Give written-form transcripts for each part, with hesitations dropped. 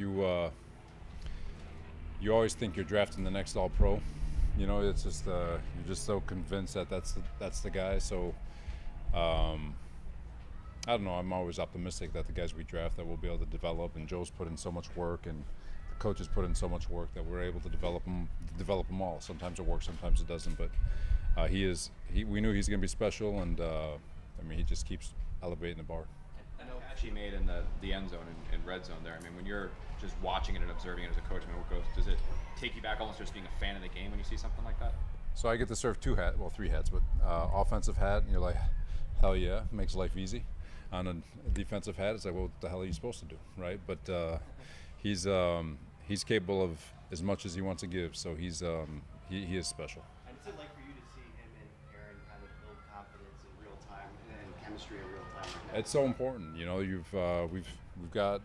You always think you're drafting the next All-Pro. It's just you're just so convinced that that's the guy. So I don't know. I'm always optimistic that the guys we draft that we'll be able to develop. And Joe's put in so much work, and the coaches put in so much work that we're able to develop them all. Sometimes it works, sometimes it doesn't. But we knew he's going to be special, and he just keeps elevating the bar. I know catch he made in the end zone and red zone there. I mean, when you're just watching it and observing it as a coach, does it take you back almost just being a fan of the game when you see something like that? So I get to serve three hats, but offensive hat, and you're like, hell yeah, makes life easy. On a defensive hat, it's like, well, what the hell are you supposed to do, right? But he's capable of as much as he wants to give, so he is special. And what's it like for you to see him and Aaron kind of build confidence in real time and chemistry in real time? Like that? It's so important. We've got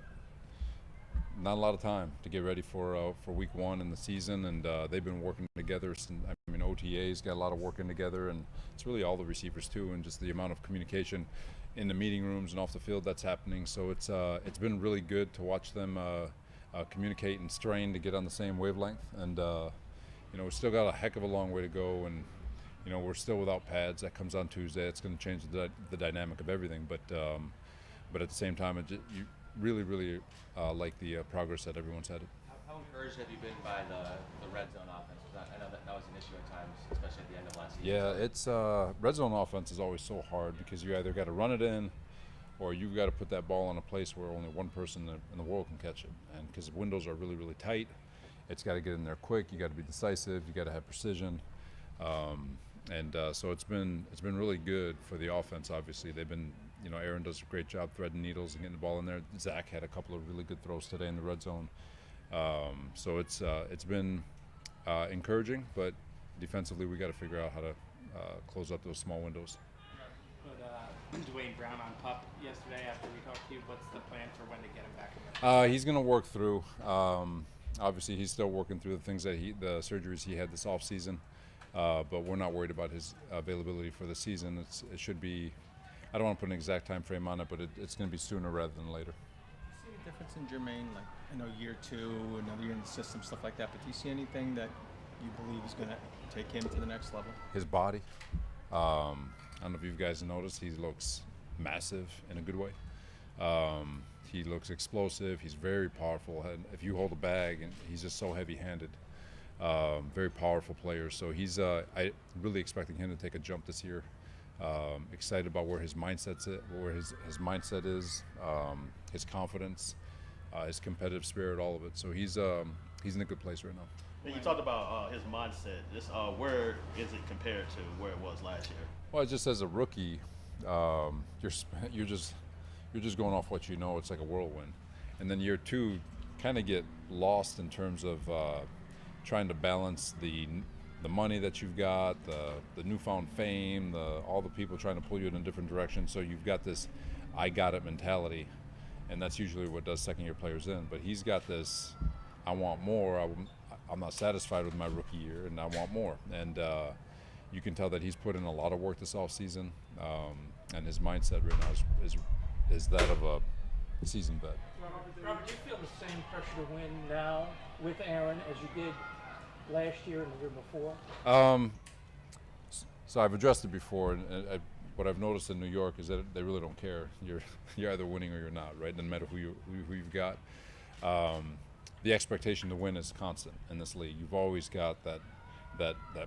not a lot of time to get ready for week one in the season, and they've been working together. OTA's got a lot of working together, and it's really all the receivers too, and just the amount of communication in the meeting rooms and off the field that's happening. So it's been really good to watch them communicate and strain to get on the same wavelength. And we've still got a heck of a long way to go, and we're still without pads. That comes on Tuesday. It's going to change the dynamic of everything. But at the same time, you really like the progress that everyone's had. How encouraged have you been by the red zone offense? I know that was an issue at times, especially at the end of last season. Yeah, it's red zone offense is always so hard because you either got to run it in, or you've got to put that ball in a place where only one person in the world can catch it. And because the windows are really tight, it's got to get in there quick. You got to be decisive. You got to have precision. So it's been really good for the offense. Obviously, they've been. Aaron does a great job threading needles and getting the ball in there. Zach had a couple of really good throws today in the red zone. So it's been encouraging, but defensively we got to figure out how to close up those small windows. Put Dwayne Brown on PUP yesterday after we talked to you. What's the plan for when to get him back? He's going to work through. Obviously, he's still working through the things the surgeries he had this off season, but we're not worried about his availability for the season. It should be. I don't want to put an exact time frame on it, but it's going to be sooner rather than later. Do you see a difference in Jermaine? Like, I know year two, another year in the system, stuff like that, but do you see anything that you believe is going to take him to the next level? His body. I don't know if you guys noticed, he looks massive in a good way. He looks explosive. He's very powerful. And if you hold a bag, and he's just so heavy-handed. Very powerful player. So I'm really expecting him to take a jump this year. Excited about where his mindset is, his confidence, his competitive spirit, all of it. So he's in a good place right now. And you talked about his mindset. Just where is it compared to where it was last year? Well, just as a rookie, you're just going off what you know. It's like a whirlwind, and then year two, kind of get lost in terms of trying to balance the money that you've got, the newfound fame, all the people trying to pull you in a different direction. So you've got this I got it mentality, and that's usually what does second-year players in. But he's got this I want more. I'm not satisfied with my rookie year, and I want more. And you can tell that he's put in a lot of work this offseason, and his mindset right now is that of a seasoned vet. Robert, do you feel the same pressure to win now with Aaron as you did last year and the year before? So I've addressed it before, and what I've noticed in New York is that they really don't care. You're either winning or you're not, right? Doesn't matter who you've got. The expectation to win is constant in this league. You've always got that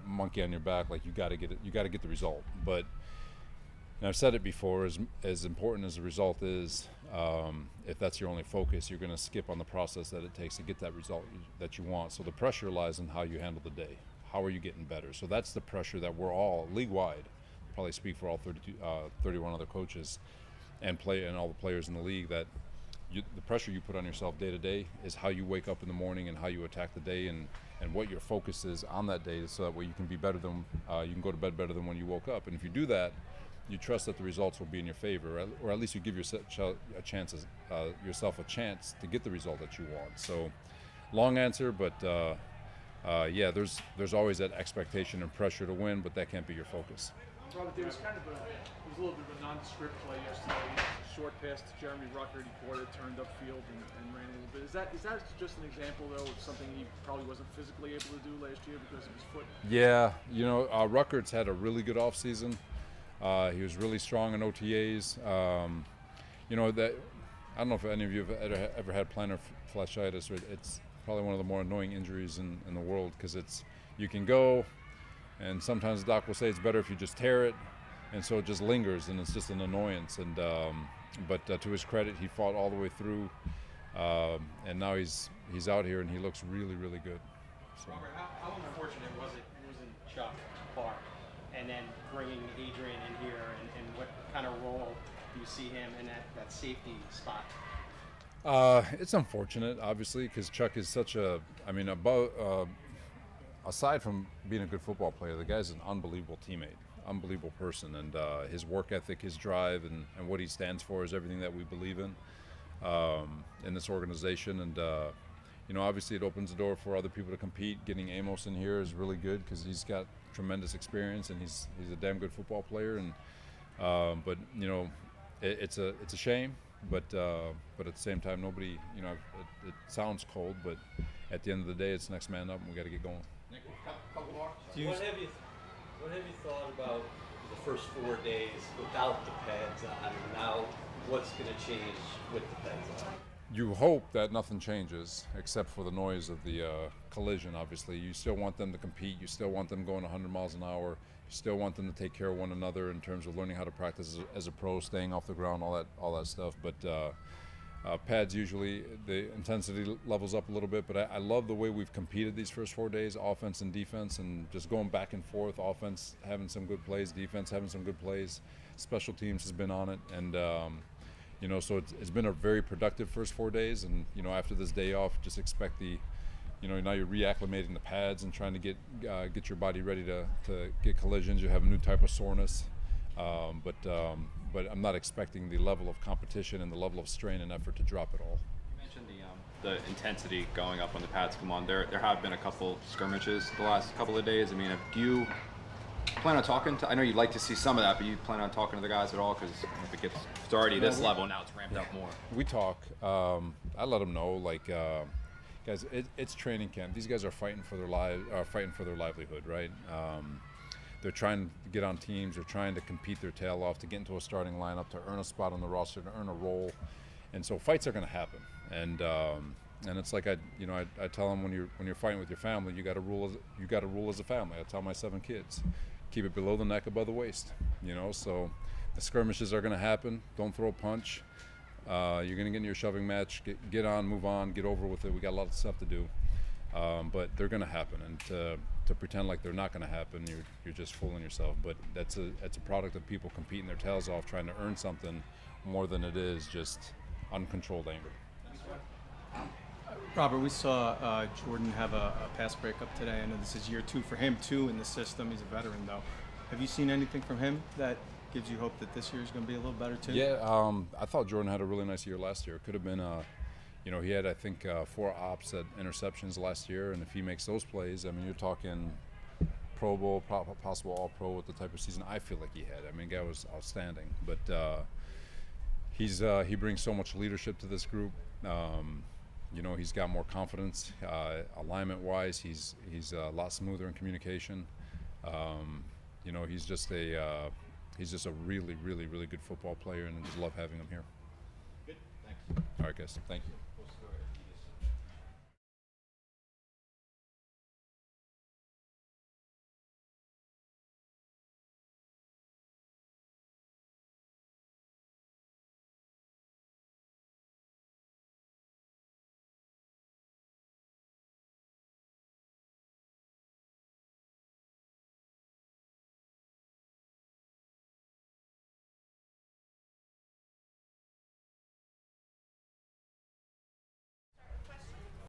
monkey on your back, like you got to get it. You got to get the result. But and I've said it before, as important as the result is, if that's your only focus, you're going to skip on the process that it takes to get that result that you want. So the pressure lies in how you handle the day. How are you getting better? So that's the pressure that we're all, league-wide, probably speak for all 31 other coaches and all the players in the league, that the pressure you put on yourself day to day is how you wake up in the morning and how you attack the day and what your focus is on that day, so that way you can be better than, you can go to bed better than when you woke up. And if you do that, you trust that the results will be in your favor, or at least you give yourself a chance to get the result that you want. So, long answer, but yeah, there's always that expectation and pressure to win, but that can't be your focus. Robert, there was a little bit of a nondescript play yesterday. Short pass to Jeremy Ruckert, he caught it, turned upfield and ran a little bit. Is that just an example though of something he probably wasn't physically able to do last year because of his foot? Yeah, Ruckert's had a really good offseason. He was really strong in OTAs. That I don't know if any of you have ever had plantar fasciitis. It's probably one of the more annoying injuries in the world because you can go, and sometimes the doc will say it's better if you just tear it, and so it just lingers and it's just an annoyance. And but to his credit, he fought all the way through, and now he's out here and he looks really, really good. So. Robert, how unfortunate was it losing Chuck Clark and then bringing Adrian in here, and what kind of role do you see him in that safety spot? It's unfortunate, obviously, because Chuck is such aside from being a good football player, the guy's an unbelievable teammate, unbelievable person, and his work ethic, his drive, and what he stands for is everything that we believe in this organization. And obviously it opens the door for other people to compete. Getting Amos in here is really good because he's got tremendous experience and he's a damn good football player. And but it's a shame. But at the same time, nobody, it sounds cold, but at the end of the day, it's next man up, and we got to get going. What have you thought about the first 4 days without the pads on, and now what's going to change with the pads on? You hope that nothing changes except for the noise of the collision, obviously. You still want them to compete. You still want them going 100 miles an hour. You still want them to take care of one another in terms of learning how to practice as a pro, staying off the ground, all that stuff. But pads, usually the intensity levels up a little bit. But I love the way we've competed these first 4 days, offense and defense, and just going back and forth. Offense having some good plays, defense having some good plays. Special teams has been on it, and so it's been a very productive first 4 days. And after this day off, just expect now you're reacclimating the pads and trying to get your body ready to get collisions. You have a new type of soreness, but I'm not expecting the level of competition and the level of strain and effort to drop at all. You mentioned the intensity going up when the pads come on. There have been a couple skirmishes the last couple of days. I mean, do you plan on talking to? I know you'd like to see some of that, but you plan on talking to the guys at all? Because if it's already this level, now it's ramped up more. We talk. I let them know, guys, it's training camp. These guys are fighting for their livelihood, right? They're trying to get on teams. They're trying to compete their tail off to get into a starting lineup, to earn a spot on the roster, to earn a role. And so fights are going to happen. And it's like I tell them when you're fighting with your family, you got to rule as a family. I tell my 7 kids, keep it below the neck, above the waist. So the skirmishes are going to happen. Don't throw a punch. You're going to get in your shoving match, get on, move on, get over with it. We got a lot of stuff to do, but they're going to happen. And to pretend like they're not going to happen, you're just fooling yourself. But that's a product of people competing their tails off, trying to earn something more than it is just uncontrolled anger. Robert, we saw Jordan have a pass breakup today. I know this is year 2 for him too in the system. He's a veteran though. Have you seen anything from him that gives you hope that this year is going to be a little better too? Yeah, I thought Jordan had a really nice year last year. It could have been, he had, I think, 4 ops at interceptions last year, and if he makes those plays, I mean, you're talking Pro Bowl, possible All-Pro with the type of season I feel like he had. I mean, the guy was outstanding, but he brings so much leadership to this group. He's got more confidence, alignment-wise. He's a lot smoother in communication. He's just a really, really, really good football player, and I just love having him here. Good, thanks. All right, guys. Thank you.